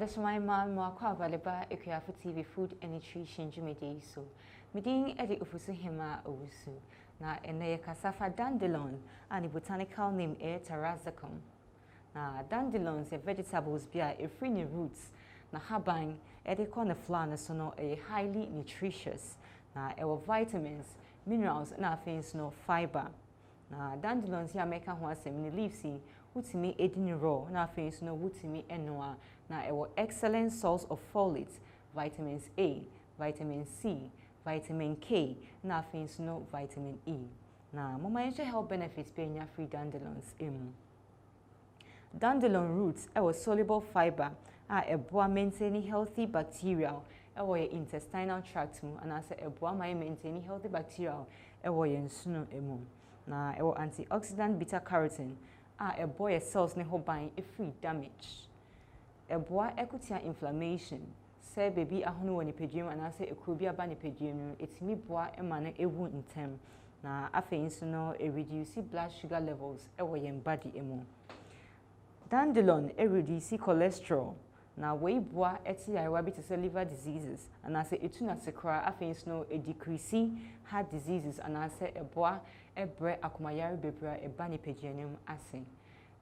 is my mom, Akuafotvgh, Akuafotvgh Food and Nutrition Jumedi. So, Medin Eddie Ufusu Hema Owusu. Na ene cassava dandelion and the botanical name Taraxacum. Na dandelions are vegetables via a free roots. Na haban ede corn flower so no a highly nutritious. Na ewo vitamins, minerals na things no fiber. Na dandelions here make ho asem ni leaves wutimi edin raw na things no wutimi enoa. Na ewo excellent source of folate, vitamins A, vitamin C, vitamin K, na things no vitamin E. Na mama health benefits being free dandelions Dandelion roots soluble fiber are maintaining healthy bacterial intestinal tract and as maintaining healthy bacterial nsuno na antioxidant beta carotene cells ne hoban free damage ekutia inflammation say baby ahono woni pedwem and as ekrobi aba ne pedwem no etimi boa ema na ewu ntem na afei nso no reduce blood sugar levels yen body Dandelion reduce cholesterol na we boa yarewa bi to liver diseases and as etuna sekra afei nso no decrease heart diseases and as eboa ebre akomayare bebra eba ne pedwem ase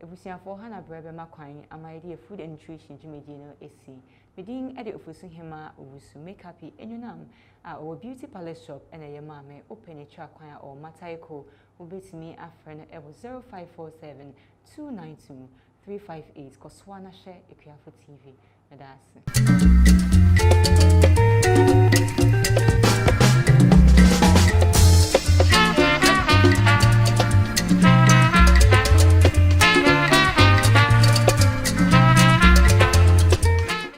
ebusiafo hana brebe makwan amaide food and nutrition jumedi no esi medin ede ofusu hema owusu make happy enyunam our beauty palace shop ene ye mame open a track kwan or mataiko obetimi afre no 0547 292 358 koswana share Akuafotvgh medase